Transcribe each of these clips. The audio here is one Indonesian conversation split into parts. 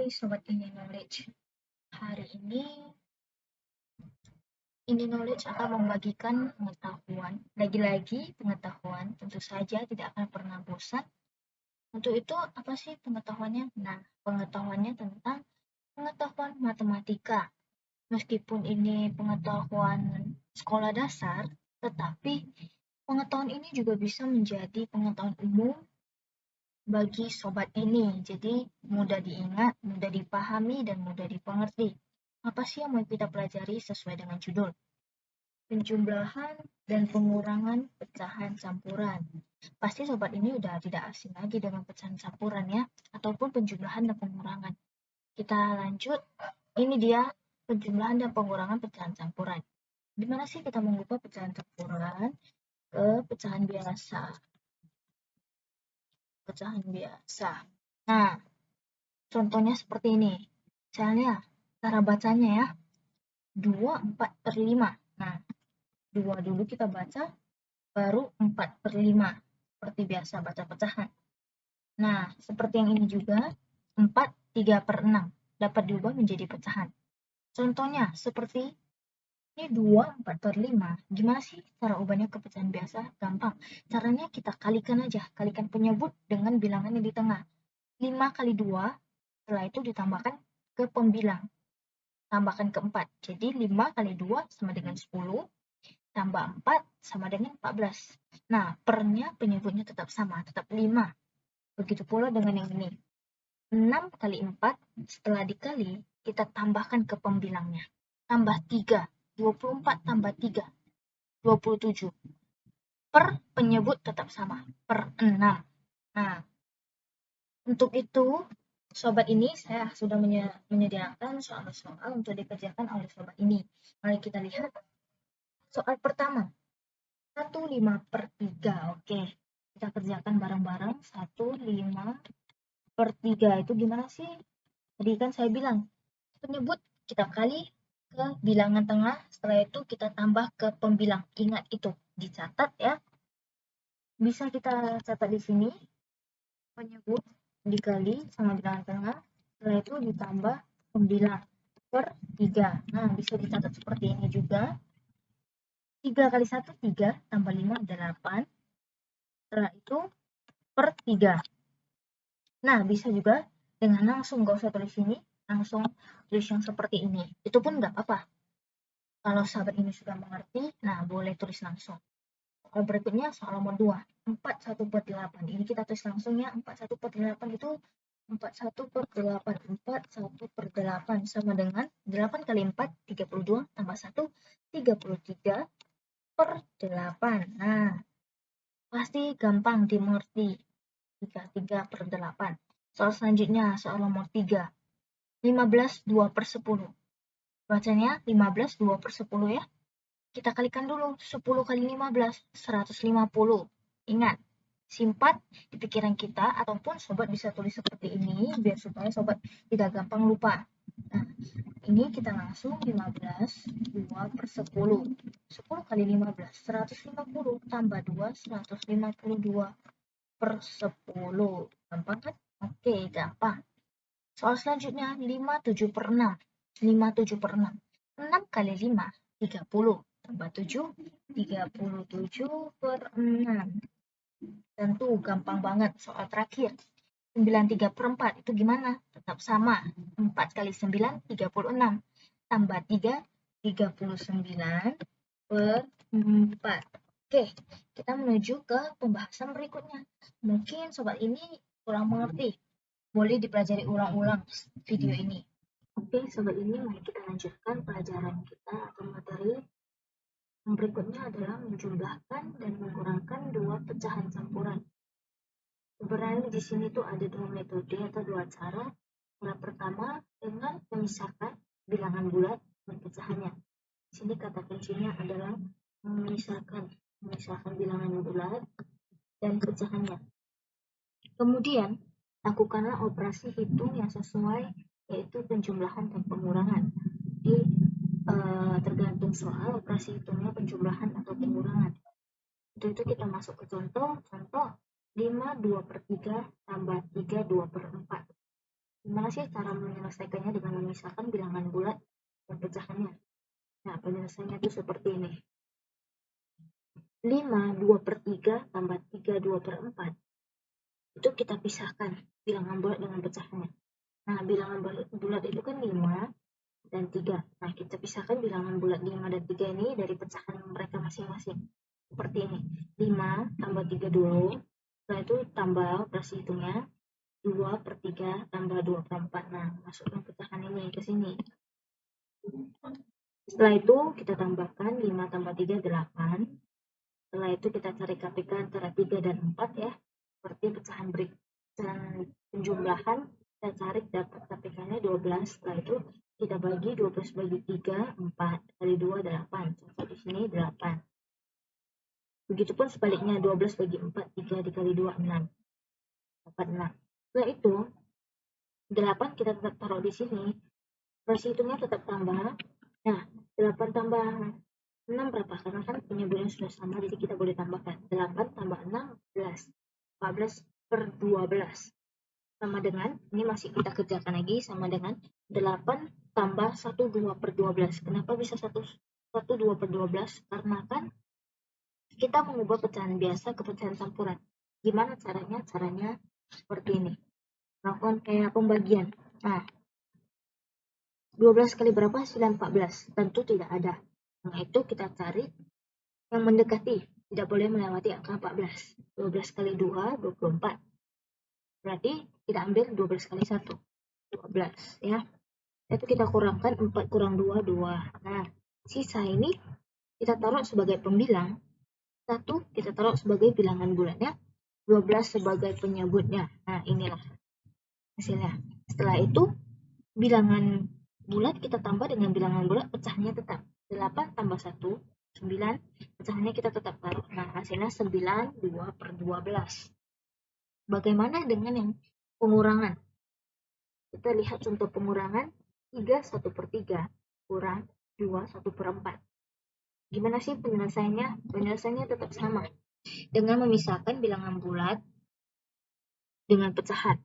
Hai Sobat Ini Knowledge. Hari ini Knowledge akan membagikan pengetahuan. Lagi-lagi pengetahuan tentu saja tidak akan pernah bosan. Untuk itu apa sih pengetahuannya? Nah, pengetahuannya tentang pengetahuan matematika. Meskipun ini pengetahuan sekolah dasar, tetapi pengetahuan ini juga bisa menjadi pengetahuan umum bagi sobat ini. Jadi mudah diingat, mudah dipahami, dan mudah dipengerti. Apa sih yang mau kita pelajari sesuai dengan judul? Penjumlahan dan pengurangan pecahan campuran. Pasti sobat ini udah tidak asing lagi dengan pecahan campuran ya, ataupun penjumlahan dan pengurangan. Kita lanjut, ini dia penjumlahan dan pengurangan pecahan campuran. Dimana sih kita mengubah pecahan campuran ke pecahan biasa? Nah, contohnya seperti ini. Misalnya, cara bacanya ya, 2/4/5. Nah, 2 dulu kita baca, baru 4/5. Seperti biasa baca pecahan. Nah, seperti yang ini juga, 4/3/6. Dapat diubah menjadi pecahan. Contohnya, seperti ini 2/4/5. Gimana sih cara ubahnya ke pecahan biasa? Gampang. Caranya kita kalikan aja. Kalikan penyebut dengan bilangan yang di tengah. 5 kali 2, setelah itu ditambahkan ke pembilang. Tambahkan ke 4. Jadi 5 kali 2 sama dengan 10, tambah 4 sama dengan 14. Nah, pernya penyebutnya tetap sama, tetap 5. Begitu pula dengan yang ini. 6 kali 4, setelah dikali, kita tambahkan ke pembilangnya. Tambah 3. 24 tambah 3. 27. Per penyebut tetap sama, per 6. Nah, untuk itu, sobat ini saya sudah menyediakan soal-soal untuk dikerjakan oleh sobat ini. Mari kita lihat soal pertama. 1/5/3. Oke, kita kerjakan bareng-bareng. 1/5/3 itu gimana sih? Tadi kan saya bilang, penyebut kita kali ke bilangan tengah, setelah itu kita tambah ke pembilang. Ingat itu, dicatat ya. Bisa kita catat di sini, penyebut dikali sama bilangan tengah, setelah itu ditambah pembilang per 3. Nah, bisa dicatat seperti ini juga. 3 kali 1, 3, tambah 5, 8. Setelah itu per 3. Nah, bisa juga dengan langsung, nggak usah tulis ini, langsung tulis yang seperti ini. Itu pun nggak apa-apa. Kalau sahabat ini sudah mengerti, nah boleh tulis langsung. Soal berikutnya soal nomor 2. 41/8. Ini kita tulis langsung ya. 41/8 itu 41/8. 41/8 sama dengan 8 kali 4, 32, tambah 1, 33/8. Nah, pasti gampang dimengerti. 33/8. Soal selanjutnya, soal nomor 3. 15/2/10. Bacanya 15/2/10 ya. Kita kalikan dulu. 10 kali 15, 150. Ingat, simpan di pikiran kita, ataupun sobat bisa tulis seperti ini, biar supaya sobat tidak gampang lupa. Nah, ini kita langsung 15/2/10. 10 kali 15, 150, tambah 2, 152/10. Gampang kan? Oke, gampang. Soal selanjutnya, 57/6. 57/6. 6 kali 5, 30. Tambah 7, 37/6. Tentu gampang banget. Soal terakhir, 93/4. Itu gimana? Tetap sama. 4 kali 9, 36. Tambah 3, 39/4. Oke, kita menuju ke pembahasan berikutnya. Mungkin sobat ini kurang mengerti. Boleh dipelajari ulang-ulang video ini. Oke, sobat ini mari kita lanjutkan pelajaran kita atau materi. Yang berikutnya adalah menjumlahkan dan mengurangi dua pecahan campuran. Sebenarnya di sini tuh ada dua metode atau dua cara. Cara pertama dengan memisahkan bilangan bulat dan pecahannya. Di sini kata kuncinya adalah memisahkan bilangan bulat dan pecahannya. Kemudian lakukanlah operasi hitung yang sesuai, yaitu penjumlahan dan pengurangan. Jadi tergantung soal operasi hitungnya penjumlahan atau pengurangan. Itu kita masuk ke contoh 5/2/3 tambah 3/2/4. Gimana sih cara menyelesaikannya dengan memisahkan bilangan bulat dan pecahannya? Nah, penyelesaiannya itu seperti ini. 5 2/3 tambah 3 2/4. Itu kita pisahkan bilangan bulat dengan pecahannya. Nah, bilangan bulat itu kan 5 dan 3. Nah, kita pisahkan bilangan bulat 5 dan 3 ini dari pecahan mereka masing-masing. Seperti ini. 5 tambah 3 dulu. Setelah itu tambah operasi hitungnya. 2/3 tambah 2/4. Nah, masukkan pecahan ini ke sini. Setelah itu kita tambahkan 5 tambah 3 8. Setelah itu kita cari KPK antara 3 dan 4 ya. Seperti pecahan penjumlahan, kita cari dapat KPK-nya 12. Setelah itu kita bagi 12 bagi 3, 4 kali 2 8. Contoh di sini 8. Begitupun sebaliknya 12 bagi 4, 3 dikali 2 6. Dapat 6. Setelah itu 8 kita tetap taruh di sini. Operasi hitungnya tetap tambah. Nah, 8 tambah 6 berapa? Karena kan penyebutnya sudah sama, jadi kita boleh tambahkan. 8 tambah 6, 11. 14/12. Sama dengan, ini masih kita kerjakan lagi, sama dengan 8 tambah 1 2/12. Kenapa bisa 1 2/12? Karena kan kita mengubah pecahan biasa ke pecahan campuran. Gimana caranya? Caranya seperti ini. Lakukan kayak pembagian. Nah, 12 kali berapa? Hasilnya 14. Tentu tidak ada. Nah, itu kita cari yang mendekati. Tidak boleh melewati angka 14. 12 kali 2, 24. Berarti kita ambil 12 kali 1. 12 ya. Itu kita kurangkan 4 kurang 2, 2. Nah, sisa ini kita taruh sebagai pembilang. 1 kita taruh sebagai bilangan bulatnya. 12 sebagai penyebutnya. Nah, inilah hasilnya. Setelah itu, bilangan bulat kita tambah dengan bilangan bulat, pecahannya tetap. 8 tambah 1, 9. Pecahannya kita tetap taruh. Nah, hasilnya 9 2/12. Bagaimana dengan yang pengurangan? Kita lihat contoh pengurangan. 3 1/3 kurang 2 1/4. Gimana sih penyelesaiannya? Penyelesaiannya tetap sama. Dengan memisahkan bilangan bulat dengan pecahan.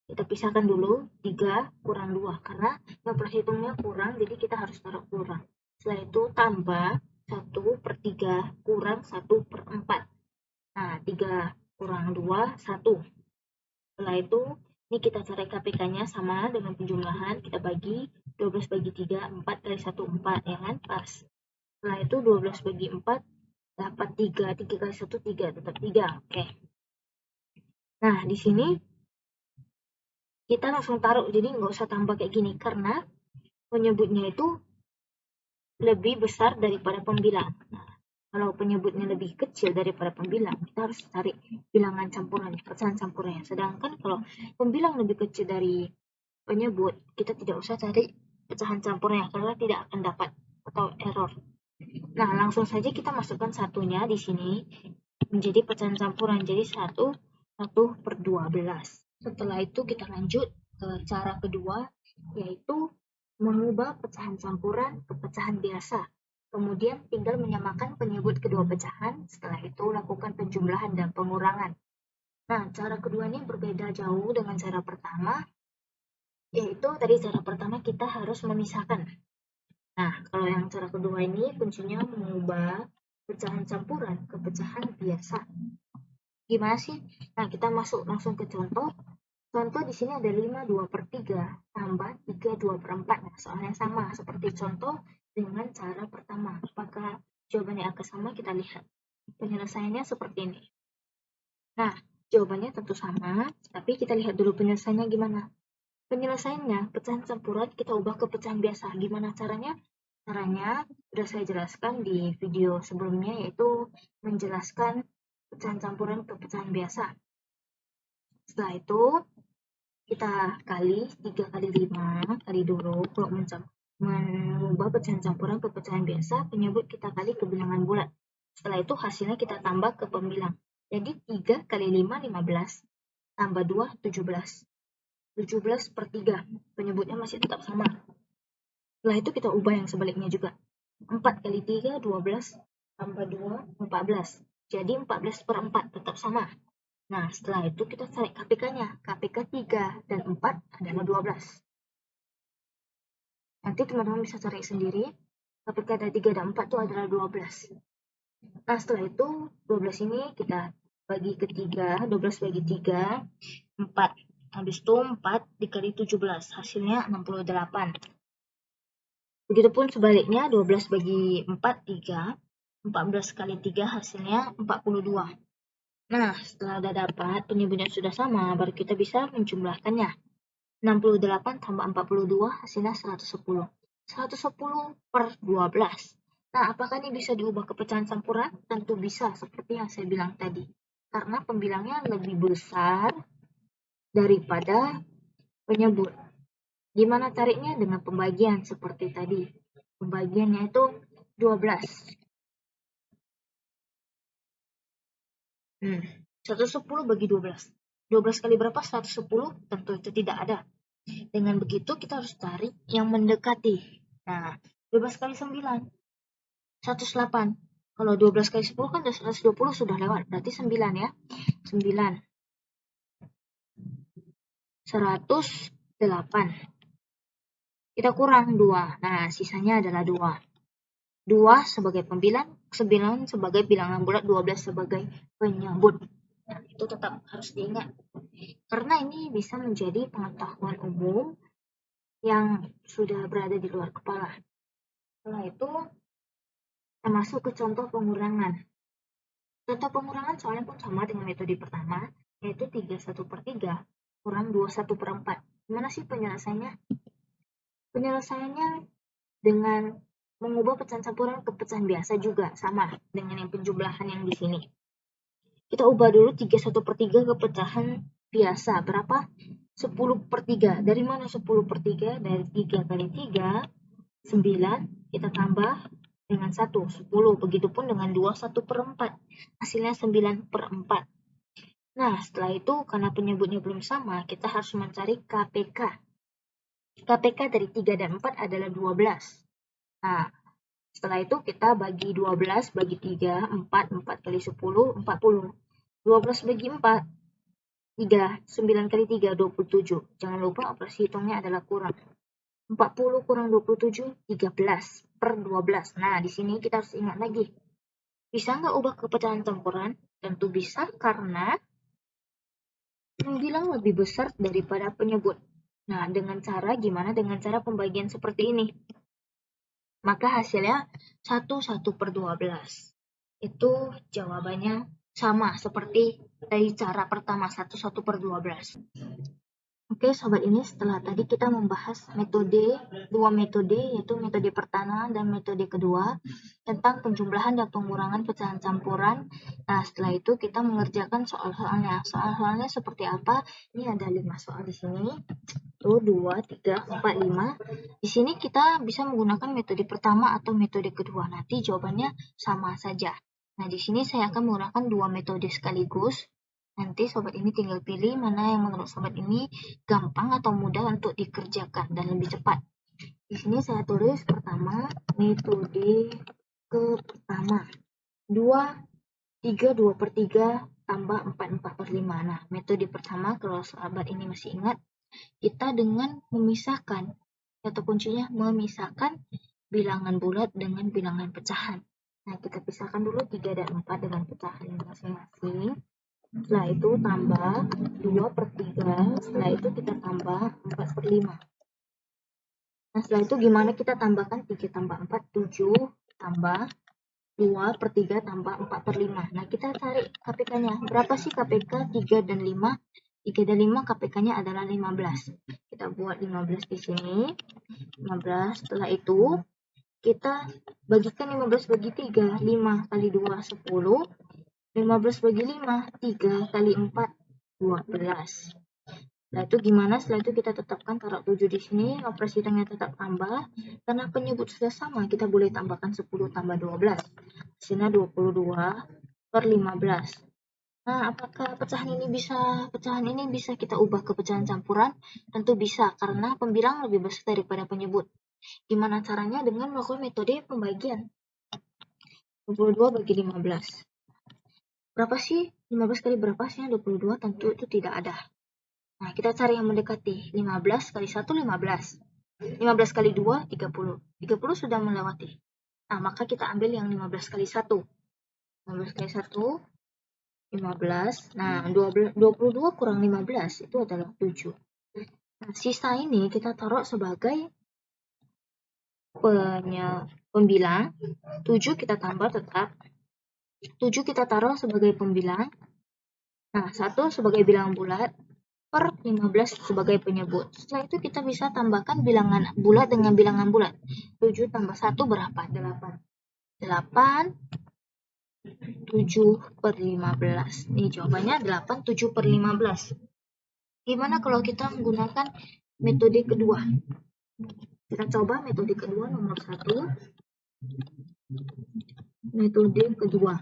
Kita pisahkan dulu 3 kurang 2. Karena yang perhitungnya kurang, jadi kita harus taruh kurang. Setelah itu tambah 1/3 kurang 1/4. Nah, 3 kurang 2, 1. Setelah itu, ini kita cari KPK-nya sama dengan penjumlahan. Kita bagi 12 bagi 3, 4 kali 1, 4. Ya kan? Pas. Setelah itu 12 bagi 4, dapat 3. 3 kali 1, 3. Tetap 3. Oke. Nah, di sini kita langsung taruh. Jadi nggak usah tambah kayak gini. Karena penyebutnya itu lebih besar daripada pembilang. Nah, kalau penyebutnya lebih kecil daripada pembilang, kita harus cari bilangan campurannya, pecahan campurannya. Sedangkan kalau pembilang lebih kecil dari penyebut, kita tidak usah cari pecahan campurnya karena tidak akan dapat atau error. Nah, langsung saja kita masukkan satunya di sini menjadi pecahan campuran. Jadi 1/12. Setelah itu kita lanjut ke cara kedua, yaitu mengubah pecahan campuran ke pecahan biasa. Kemudian tinggal menyamakan penyebut kedua pecahan. Setelah itu lakukan penjumlahan dan pengurangan. Nah, cara kedua ini berbeda jauh dengan cara pertama. Yaitu tadi cara pertama kita harus memisahkan. Nah, kalau yang cara kedua ini kuncinya mengubah pecahan campuran ke pecahan biasa. Gimana sih? Nah, kita masuk langsung ke contoh. Contoh di sini ada 5 2/3 tambah 3 2/4. Nah, soalnya sama seperti contoh dengan cara pertama. Apakah jawabannya akan sama? Kita lihat. Penyelesaiannya seperti ini. Nah, jawabannya tentu sama, tapi kita lihat dulu penyelesaiannya gimana. Penyelesaiannya, pecahan campuran kita ubah ke pecahan biasa. Gimana caranya? Caranya sudah saya jelaskan di video sebelumnya, yaitu menjelaskan pecahan campuran ke pecahan biasa. Setelah itu, kita kali 3 kali 5 kali dulu. Kalau mengubah pecahan campuran ke pecahan biasa, penyebut kita kali ke bilangan bulat. Setelah itu hasilnya kita tambah ke pembilang. Jadi 3 kali 5, 15. Tambah 2, 17. 17/3. Penyebutnya masih tetap sama. Setelah itu kita ubah yang sebaliknya juga. 4 kali 3, 12. Tambah 2, 14. Jadi 14/4 tetap sama. Nah, setelah itu kita cari KPK-nya. KPK 3 dan 4 adalah 12. Nanti teman-teman bisa cari sendiri. KPK dari 3 dan 4 itu adalah 12. Nah, setelah itu 12 ini kita bagi ke 3, 12 bagi 3, 4. Habis itu 4 dikali 17, hasilnya 68. Begitupun sebaliknya, 12 bagi 4, 3. 14 kali 3 hasilnya 42. Nah, setelah udah dapat penyebutnya sudah sama, baru kita bisa menjumlahkannya. 68 tambah 42 hasilnya 110. 110 per 12. Nah, apakah ini bisa diubah ke pecahan campuran? Tentu bisa, seperti yang saya bilang tadi. Karena pembilangnya lebih besar daripada penyebut. Gimana caranya? Dengan pembagian seperti tadi. Pembagiannya itu 12. 110 bagi 12. 12 kali berapa? 110? Tentu itu tidak ada. Dengan begitu kita harus cari yang mendekati. Nah, 12 kali 9. 108. Kalau 12 kali 10 kan 120 sudah lewat. Berarti 9 ya. 9. 108. Kita kurang 2. Nah, sisanya adalah 2. 2 sebagai pembilang, 9 sebagai bilangan bulat, 12 sebagai penyebut. Nah, itu tetap harus diingat. Karena ini bisa menjadi pengetahuan umum yang sudah berada di luar kepala. Setelah itu, kita masuk ke contoh pengurangan. Contoh pengurangan soalnya pun sama dengan metode pertama, yaitu 31/3 kurang 21/4. Gimana sih penyelesaiannya? Penyelesaiannya dengan mengubah pecahan campuran ke pecahan biasa juga, sama dengan yang penjumlahan yang di sini. Kita ubah dulu 31/3 ke pecahan biasa. Berapa? 10/3. Dari mana 10/3? Dari 3 kali 3, 9. Kita tambah dengan 1, 10. Begitupun dengan 2, 1/4. Hasilnya 9/4. Nah, setelah itu karena penyebutnya belum sama, kita harus mencari KPK. KPK dari 3 dan 4 adalah 12. Nah, setelah itu kita bagi 12 bagi 3, 4. 4 kali 10, 40. 12 bagi 4, 3. 9 kali 3, 27. Jangan lupa operasi hitungnya adalah kurang. 40 kurang 27, 13 per 12. Nah, di sini kita harus ingat lagi. Bisa nggak ubah ke pecahan campuran? Tentu bisa, karena pembilang lebih besar daripada penyebut. Nah, dengan cara gimana? Dengan cara pembagian seperti ini. Maka hasilnya 1/12. Itu jawabannya sama seperti dari cara pertama, 1/12. Oke sobat, ini setelah tadi kita membahas dua metode, yaitu metode pertama dan metode kedua tentang penjumlahan dan pengurangan pecahan campuran. Nah, setelah itu kita mengerjakan soal-soalnya. Soal-soalnya seperti apa? Ini ada 5 soal di sini. 2, 3, 4, 5. Di sini kita bisa menggunakan metode pertama atau metode kedua. Nanti jawabannya sama saja. Nah, di sini saya akan menggunakan dua metode sekaligus. Nanti sobat ini tinggal pilih mana yang menurut sobat ini gampang atau mudah untuk dikerjakan dan lebih cepat. Di sini saya tulis pertama, metode ke pertama. 3, 2/3 tambah 4, 4/5. Nah, metode pertama kalau sahabat ini masih ingat, kita dengan memisahkan. Kata kuncinya memisahkan bilangan bulat dengan bilangan pecahan. Nah, kita pisahkan dulu 3 dan 4 dengan pecahan masing-masing. Setelah itu tambah 2/3. Setelah itu kita tambah 4/5. Nah, setelah itu gimana kita tambahkan? 3 tambah 4, 7. Tambah 2/3 tambah 4/5. Nah, kita cari KPK-nya. Berapa sih KPK 3 dan 5? 3 dan 5 KPK-nya adalah 15. Kita buat 15 di sini. 15. Setelah itu kita bagikan 15 bagi 3. 5 kali 2, 10. 15 bagi 5, 3 kali 4, 12. Setelah itu gimana? Setelah itu kita tetapkan taruh 7 di sini, operasi hitungnya tetap tambah. Karena penyebut sudah sama, kita boleh tambahkan 10 tambah 12. Hasilnya 22/15. Nah, apakah pecahan ini bisa kita ubah ke pecahan campuran? Tentu bisa, karena pembilang lebih besar daripada penyebut. Gimana caranya? Dengan melakukan metode pembagian. 22 bagi 15. Berapa sih? 15 kali berapa sih? 22, tentu itu tidak ada. Nah, kita cari yang mendekati. 15 kali 1, 15. 15 kali 2, 30. 30 sudah melewati. Nah, maka kita ambil yang 15 kali 1. 15 kali 1, 15. Nah, 22 kurang 15 itu adalah 7. Nah, sisa ini kita taruh sebagai pembilang. 7 kita tambah tetap. 7 kita taruh sebagai pembilang. Nah, 1 sebagai bilangan bulat per 15 sebagai penyebut. Setelah itu kita bisa tambahkan bilangan bulat dengan bilangan bulat. 7 tambah 1 berapa? 8. 8 7 per 15. Ini jawabannya 8 7 per 15. Gimana kalau kita menggunakan metode kedua? Kita coba metode kedua nomor 1. Metode kedua.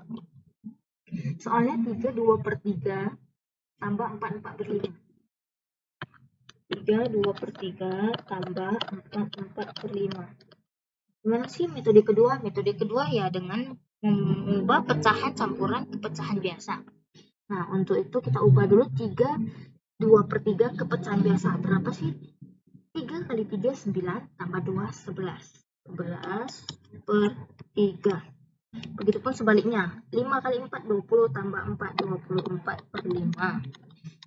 Soalnya 3 2 per 3 tambah 4 4 per 5. 3 2 per 3 tambah 4 4 per 5. Gimana sih metode kedua? Metode kedua ya dengan mengubah pecahan campuran ke pecahan biasa. Nah, untuk itu kita ubah dulu 3 2 per 3 ke pecahan biasa. Berapa sih? 3 kali 3 9 tambah 2 11. 11 per 3. Begitupun sebaliknya. 5 kali 4 20 tambah 4 24 per 5.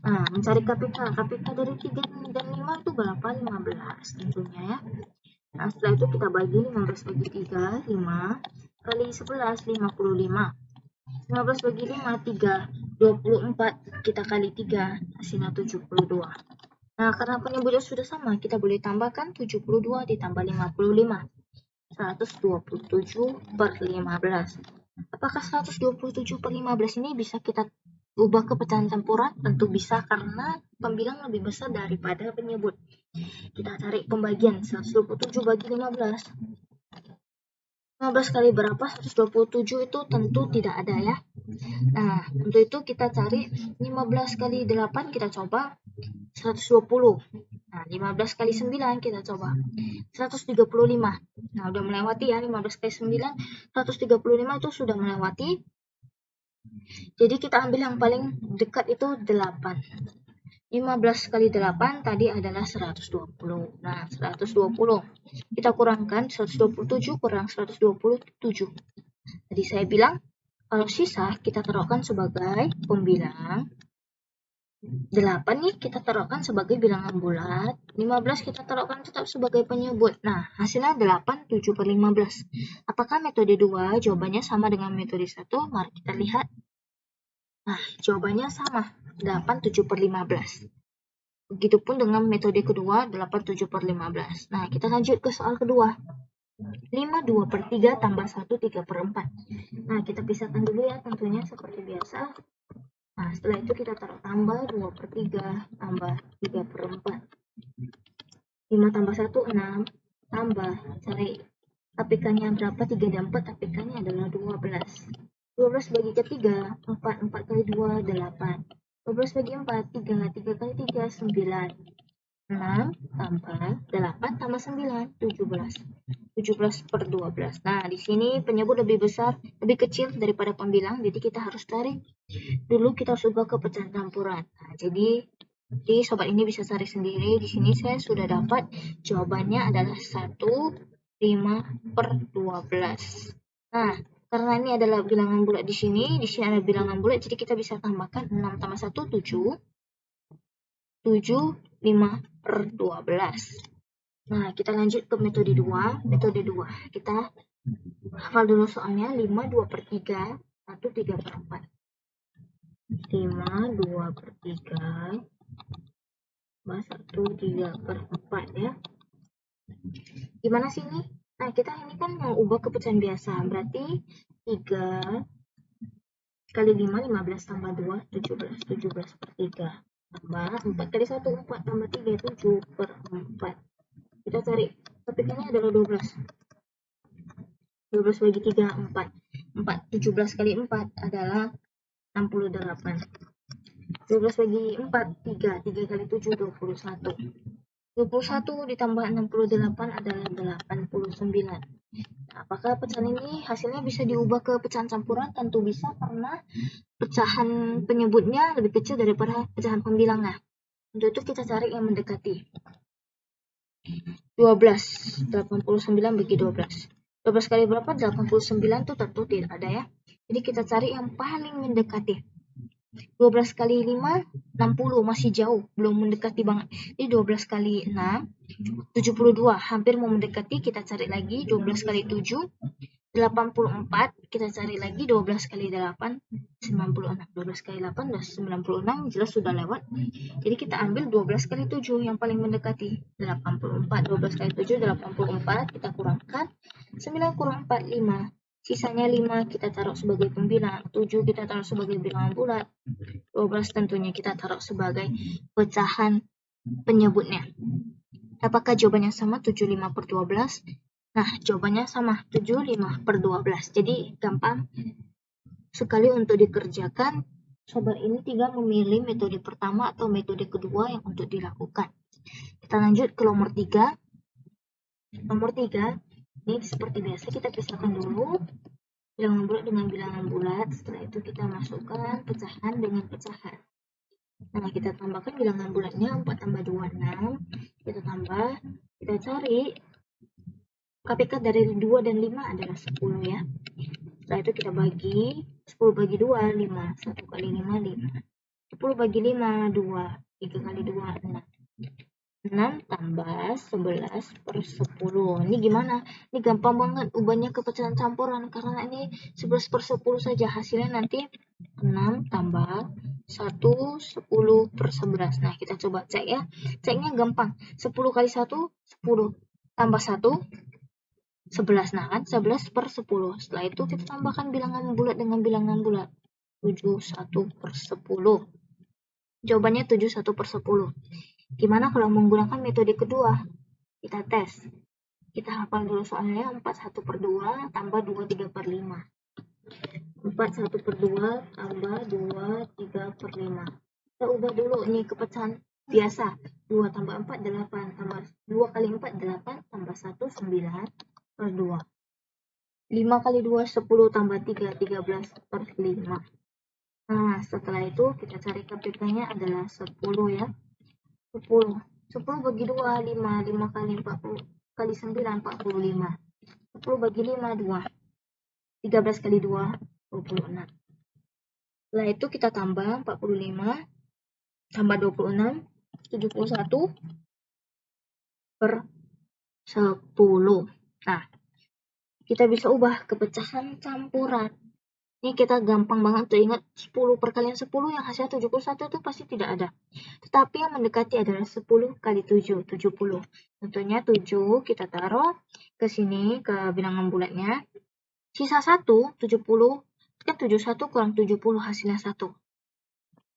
Nah, mencari KPK. KPK dari 3 dan 5 itu berapa? 15 tentunya ya. Nah, setelah itu kita bagi 15 bagi 3, 5 kali 11, 55. 15 bagi 5, 3, 24. Kita kali 3, hasilnya 72. Nah, karena penyebutnya sudah sama, kita boleh tambahkan 72 ditambah 55. 127 per 15. Apakah 127 per 15 ini bisa kita ubah ke pecahan campuran? Tentu bisa karena pembilang lebih besar daripada penyebut. Kita cari pembagian. 127 bagi 15. 15 kali berapa? 127 itu tentu tidak ada ya. Nah, untuk itu kita cari 15 kali 8 kita coba 120. Nah, 15 kali 9 kita coba 135. Nah, udah melewati ya 15 kali 9, 135 itu sudah melewati. Jadi kita ambil yang paling dekat itu 8. 15 kali 8 tadi adalah 120. Nah, 120. Kita kurangkan 127 kurang 127. Tadi saya bilang kalau sisa kita taruhkan sebagai pembilang. 8 nih kita taruhkan sebagai bilangan bulat. 15 kita taruhkan tetap sebagai penyebut. Nah, hasilnya 8 7 per 15. Apakah metode 2 jawabannya sama dengan metode 1? Mari kita lihat. Nah, jawabannya sama. 8 7 per 15. Begitupun dengan metode kedua 8 7 per 15. Nah, kita lanjut ke soal kedua. 5 2 per 3 tambah 1 3 per 4. Nah, kita pisahkan dulu ya tentunya seperti biasa. Nah, setelah itu kita taruh tambah 2 per 3 tambah 3 per 4. 5 tambah 1 6 tambah cari APK-nya berapa? 3 dan 4 APK-nya adalah 12. 12 bagi ke 3 4 4 kali 2 8. 12 bagi 4 3 3 kali 3 9. 6 tambah 8 tambah 9 17. 17 per 12. Nah, di sini penyebut lebih besar, lebih kecil daripada pembilang, jadi kita harus cari dulu, kita harus ubah ke pecahan campuran. Nah, jadi sobat ini bisa cari sendiri. Di sini saya sudah dapat jawabannya adalah 1 5 per 12. Nah, karena ini adalah bilangan bulat di sini ada bilangan bulat, jadi kita bisa tambahkan 6 tambah 1 7. 7 5 per 12. Nah, kita lanjut ke metode 2. Metode 2, kita hafal dulu soalnya. 5 2 per 3 1 3 per 4. 5 2 per 3 1 3 per 4 ya. Gimana sih ini? Nah, kita ini kan mau ubah ke pecahan biasa. Berarti 3 kali 5 15 tambah 2 17. 17 per 3 tambah 4 kali 1 4 tambah 3 7 per 4. Kita cari APK-nya adalah 12. 12 bagi 3 4. 17 kali 4 adalah 68. 12 bagi 4 3. 3 kali 7 21. 21 ditambah 68 adalah 89. Apakah pecahan ini hasilnya bisa diubah ke pecahan campuran? Tentu bisa, karena pecahan penyebutnya lebih kecil daripada pecahan pembilangnya. Untuk itu kita cari yang mendekati. 12, 89 bagi 12. 12 kali berapa? 89 itu tentu tidak ada ya. Jadi kita cari yang paling mendekati. 12 kali 5, 60, masih jauh, belum mendekati banget. Jadi 12 kali 6, 72, hampir mau mendekati. Kita cari lagi 12 kali 7, 84, kita cari lagi 12 kali 8, 96. 12 kali 8 udah 96, jelas sudah lewat. Jadi kita ambil 12 kali 7 yang paling mendekati, 84. 12 kali 7, 84, kita kurangkan. 9 kurang 4, 5. Sisanya 5 kita taruh sebagai pembilang, 7 kita taruh sebagai bilangan bulat, 12 tentunya kita taruh sebagai pecahan penyebutnya. Apakah jawabannya sama? 75 per 12. Nah, jawabannya sama, 75 per 12. Jadi gampang sekali untuk dikerjakan. Sobat ini tinggal memilih metode pertama atau metode kedua yang untuk dilakukan. Kita lanjut ke nomor 3. Nomor 3, ini seperti biasa kita pisahkan dulu bilangan bulat dengan bilangan bulat. Setelah itu kita masukkan pecahan dengan pecahan. Nah, kita tambahkan bilangan bulatnya 4 tambah 2, 6. Kita tambah, kita cari KPK dari 2 dan 5 adalah 10 ya. Setelah itu kita bagi, 10 bagi 2, 5. 1 kali 5, 5. 10 bagi 5, 2. 3 kali 2, 6. 6 tambah 11 per 10. Ini gimana? Ini gampang banget ubahnya ke pecahan campuran, karena ini 11 per 10 saja. Hasilnya nanti 6 tambah 1, 10 per 11. Nah, kita coba cek ya. Ceknya gampang. 10 kali 1, 10. Tambah 1, 11. Nah, kan 11 per 10. Setelah itu kita tambahkan bilangan bulat dengan bilangan bulat. 71 per 10. Jawabannya 71 per 10. Gimana kalau menggunakan metode kedua? Kita tes. Kita hafal dulu soalnya. 41 per 2 tambah 23 per 5. 41 per 2 tambah 23 per 5. Kita ubah dulu ini ke pecahan biasa. 2 tambah 4, 8. Tambah 2 kali 4, 8. Tambah 1, 9 per 2. 5 kali 2, 10. Tambah 3, 13 per 5. Nah, setelah itu kita cari KPK-nya adalah 10 ya. 10 bagi 2, 5. 5 kali 40 kali 9, 45. 10 bagi 5, 2. 13 kali 2, 26. Setelah itu kita tambah 45 tambah 26, 71 per 10. Nah, kita bisa ubah ke pecahan campuran. Ini kita gampang banget tuh ingat 10 perkalian 10 yang hasilnya 71 itu pasti tidak ada. Tetapi yang mendekati adalah 10 kali 7, 70. Tentunya 7 kita taruh ke sini ke bilangan bulatnya. Sisa 1, 70. Kan 71 kurang 70 hasilnya 1.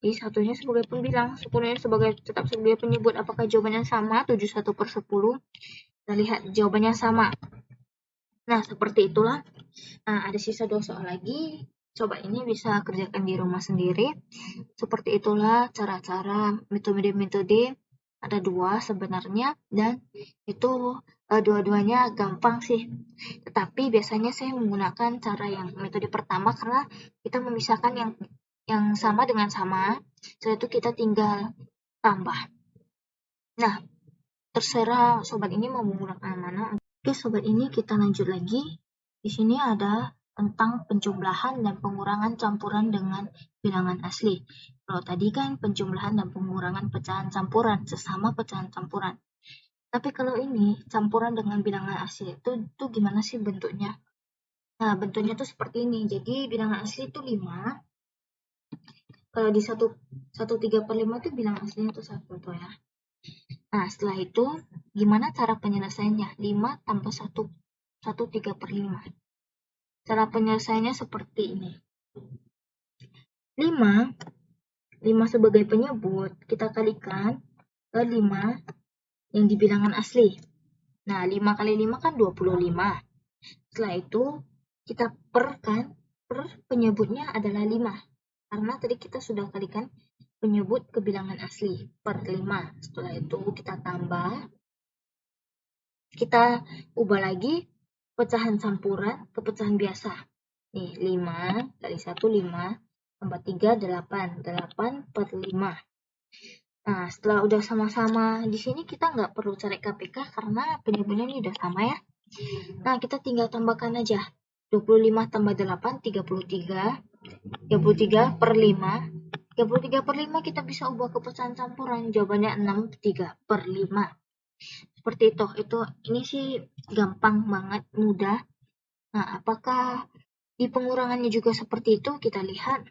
Jadi satunya sebagai pembilang, 10-nya tetap sebagai penyebut. Apakah jawabannya sama? 71 per 10. Kita lihat jawabannya sama. Nah, seperti itulah. Nah, ada sisa 2 soal lagi. Coba ini bisa kerjakan di rumah sendiri. Seperti itulah cara-cara metode-metode. Ada 2 sebenarnya, dan itu dua-duanya gampang sih. Tetapi biasanya saya menggunakan cara yang metode pertama karena kita memisahkan yang sama dengan sama. Setelah itu kita tinggal tambah. Nah, terserah sobat ini mau menggunakan mana. Oke, sobat ini kita lanjut lagi. Di sini ada tentang penjumlahan dan pengurangan campuran dengan bilangan asli. Kalau tadi kan penjumlahan dan pengurangan pecahan campuran, sesama pecahan campuran. Tapi kalau ini campuran dengan bilangan asli itu gimana sih bentuknya? Nah, bentuknya tuh seperti ini. Jadi bilangan asli itu 5. Kalau di 1/3 per 5 itu bilangan aslinya itu 1 tuh ya. Nah, setelah itu gimana cara penyelesaiannya? 5 tambah 1/3 per 5. Cara penyelesaiannya seperti ini. 5 sebagai penyebut kita kalikan ke 5 yang di bilangan asli. Nah, 5 kali 5 kan 25. Setelah itu kita per penyebutnya adalah 5. Karena tadi kita sudah kalikan penyebut ke bilangan asli per 5. Setelah itu kita tambah. Kita ubah lagi pecahan campuran ke pecahan biasa. Nih, 5 kali 1, 5, tambah 3, 8. 8 per 5. Nah, setelah udah sama-sama di sini, kita nggak perlu cari KPK karena penyebutnya ini udah sama ya. Nah, kita tinggal tambahkan aja. 25 tambah 8, 33. 33 per 5. 33 per 5 kita bisa ubah ke pecahan campuran. Jawabannya 63 per 5. Seperti itu. Ini sih gampang banget, mudah. Nah, apakah di pengurangannya juga seperti itu? Kita lihat.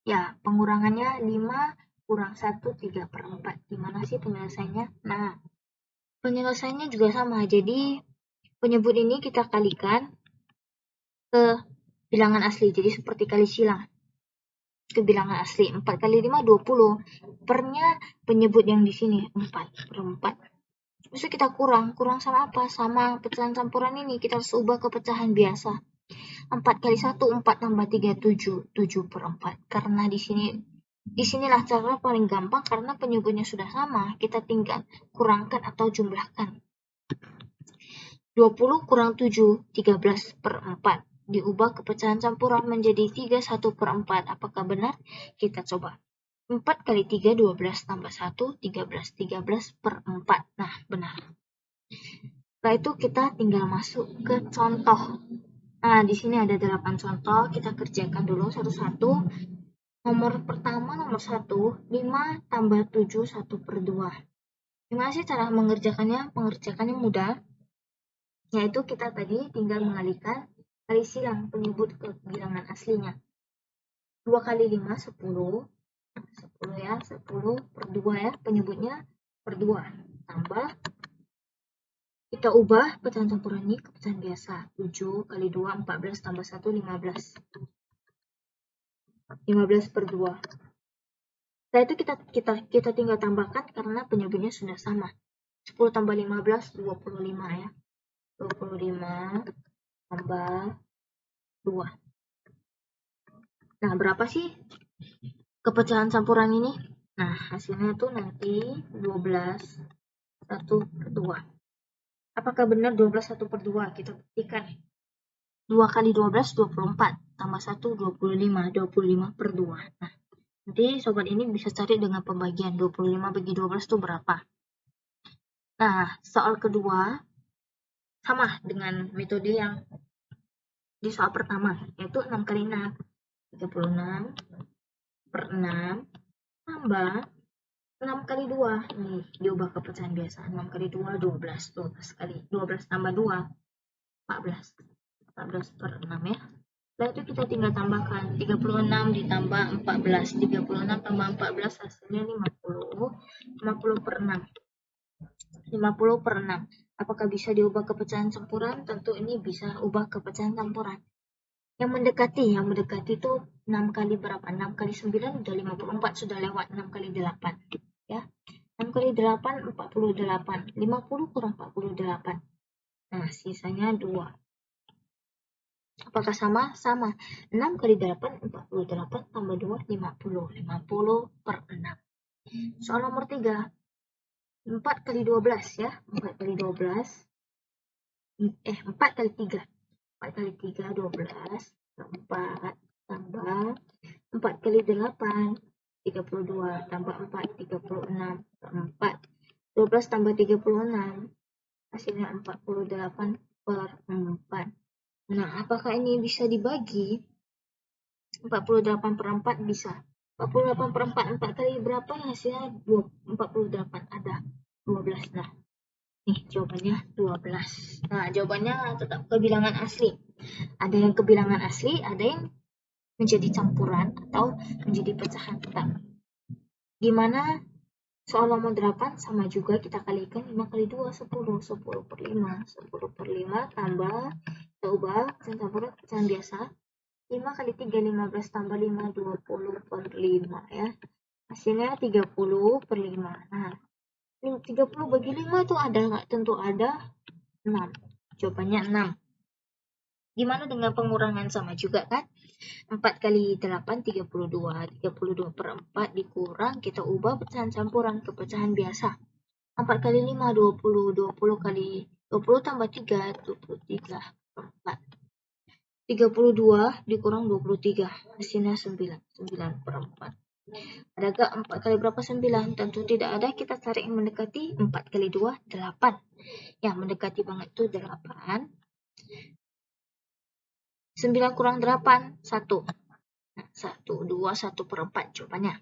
Ya, pengurangannya 5 kurang 1, 3 per 4. Gimana sih penyelesaiannya? Nah, penyelesaiannya juga sama. Jadi, penyebut ini kita kalikan ke bilangan asli. Jadi, seperti kali silang. Ke bilangan asli. 4 kali 5, 20. Pernya penyebut yang di sini. 4 per 4. Terus kita kurang sama apa? Sama pecahan campuran ini. Kita harus ubah ke pecahan biasa. 4 kali 1, 4 tambah 3, 7. 7 per 4. Karena disinilah cara paling gampang karena penyebutnya sudah sama. Kita tinggal kurangkan atau jumlahkan. 20 kurang 7, 13 per 4. Diubah ke pecahan campuran menjadi 31 per 4. Apakah benar? Kita coba. 4 kali 3, 12 tambah 1, 13. 13 per 4. Nah, benar. Setelah itu kita tinggal masuk ke contoh. Nah, di sini ada 8 contoh. Kita kerjakan dulu satu-satu. Nomor pertama, nomor 1, 5 tambah 7, 1 per 2. Gimana sih cara mengerjakannya? Mengerjakannya mudah. Yaitu kita tadi tinggal mengalihkan kali silang penyebut ke bilangan aslinya. 2 kali 5, 10. 10 ya, 10 per 2 ya, penyebutnya per 2. Tambah. Kita ubah pecahan campuran ini ke pecahan biasa. 7 kali 2, 14 tambah 1, 15. 15 per 2. Setelah itu kita tinggal tambahkan karena penyebutnya sudah sama. 10 tambah 15, 25 ya. 25 tambah 2. Nah, berapa sih kepecahan campuran ini? Nah, hasilnya itu nanti 12, 1 per 2. Apakah benar 12, 1 per 2? Kita buktikan. 2 kali 12, 24. Tambah 1, 25. 25 per 2. Nah, nanti sobat ini bisa cari dengan pembagian. 25 bagi 12 itu berapa? Nah, soal kedua sama dengan metode yang di soal pertama, yaitu 6 kali 6. 36 per 6 tambah 6 kali 2. Nih, diubah ke pecahan biasa. 6 kali 2, 12. 12 kali 12 tambah 2, 14. 14 per 6 ya. Setelah itu kita tinggal tambahkan 36 ditambah 14. 36 tambah 14 hasilnya 50. 50 per 6. 50 per 6. Apakah bisa diubah ke pecahan campuran? Tentu ini bisa ubah ke pecahan campuran. Yang mendekati itu 6 kali berapa? 6 kali 9 udah 54, sudah lewat 6 kali 8. Ya. 6 kali 8, 48. 50 kurang 48. Nah, sisanya 2. Apakah sama? Sama. 6 kali 8, 48 tambah 2, 50. 50 per 6. Soal nomor 3. 4 kali 12 ya. 4 kali 12. 4 kali 3. 4 kali 3, 12. 4 tambah 4 kali 8. 32 tambah 4, 36 per 4. 12 tambah 36. Hasilnya 48 per 4. Nah, apakah ini bisa dibagi? 48 per 4 bisa. 48 per 4, 4 kali berapa? Hasilnya 48. Ada 12. Nah, nih jawabannya 12. Nah, jawabannya tetap kebilangan asli. Ada yang kebilangan asli, ada yang menjadi campuran atau menjadi pecahan tetap. Gimana soal nomor 8? Sama juga kita kalikan 5 kali 2, 10. 10 per 5. 10 per 5 tambah, kita ubah pecahan campuran pecahan biasa. 5 kali 3, 15 tambah 5, 20 per 5 ya. Hasilnya 30 per 5. Nah, 30 bagi 5 itu ada nggak? Tentu ada. 6. Jawabannya 6. Gimana dengan pengurangan? Sama juga kan? 4 kali 8, 32. 32 per 4 dikurang, kita ubah pecahan campuran ke pecahan biasa. 4 kali 5, 20. 20 kali 20 tambah 3, 23 per 4. 32 dikurang 23, hasilnya 9. 9 per 4. Adakah 4 kali berapa 9? Tentu tidak ada, kita cari yang mendekati. 4 kali 2, 8. Yang mendekati banget itu 8. 9 kurang 8, 1. Nah, 1, 2, 1 per 4 jawabannya.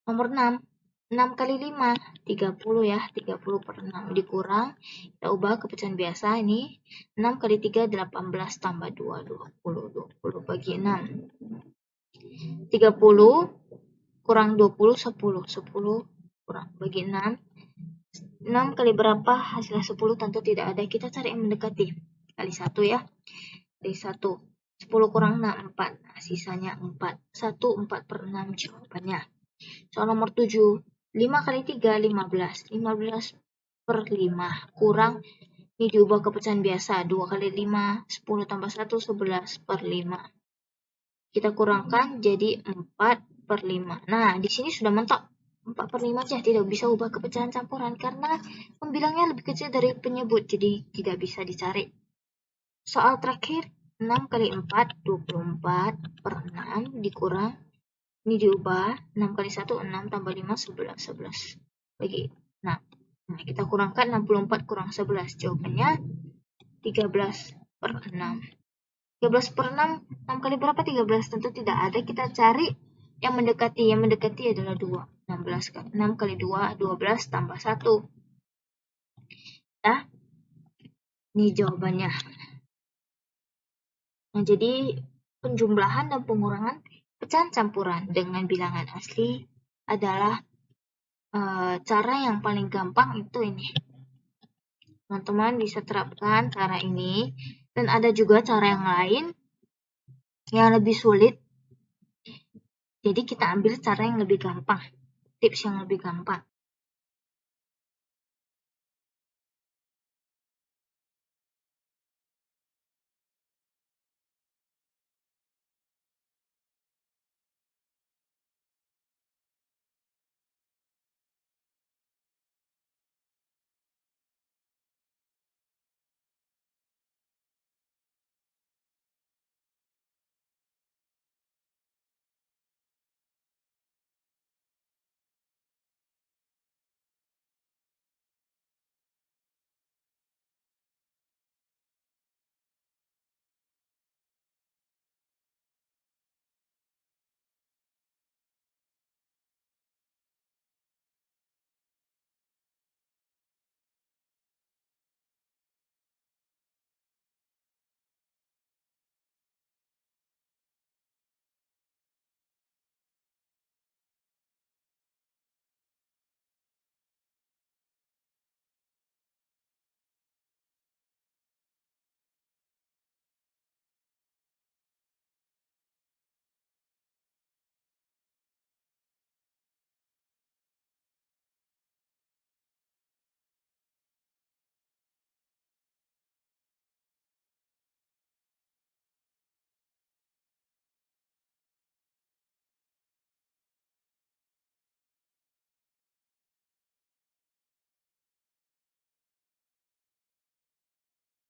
Nomor 6. 6 kali 5, 30 ya. 30 per 6 dikurang. Kita ubah ke pecahan biasa ini. 6 kali 3, 18 tambah 2, 20. 20 bagi 6. 30 kurang 20, 10. 10 kurang bagi 6. 6 kali berapa? Hasilnya 10, tentu tidak ada. Kita cari yang mendekati. Kali 1 ya. Kali 1. 10 kurang 6, 4. Nah, sisanya 4. 1, 4 per 6 jawabannya. Soal nomor 7. 5 kali 3, 15. 15 per 5 kurang, ini diubah ke pecahan biasa. 2 kali 5, 10 tambah 1, 11 per 5. Kita kurangkan jadi 4 per 5. Nah, di sini sudah mentok. 4 per 5 aja, tidak bisa ubah ke pecahan campuran karena pembilangnya lebih kecil dari penyebut, jadi tidak bisa dicari. Soal terakhir, 6 kali 4, 24 per 6 dikurang, ini diubah, 6 kali 1, 6 tambah 5, 11. 11 bagi 6. Nah, kita kurangkan 64 kurang 11. Jawabannya 13 per 6. 13 per 6, 6 kali berapa 13? Tentu tidak ada, kita cari yang mendekati. Yang mendekati adalah 2. 6 kali 2, 12 tambah 1. Nah, ini jawabannya. Nah, jadi penjumlahan dan pengurangan pecahan campuran dengan bilangan asli adalah cara yang paling gampang itu ini. Teman-teman bisa terapkan cara ini, dan ada juga cara yang lain yang lebih sulit. Jadi kita ambil cara yang lebih gampang, tips yang lebih gampang.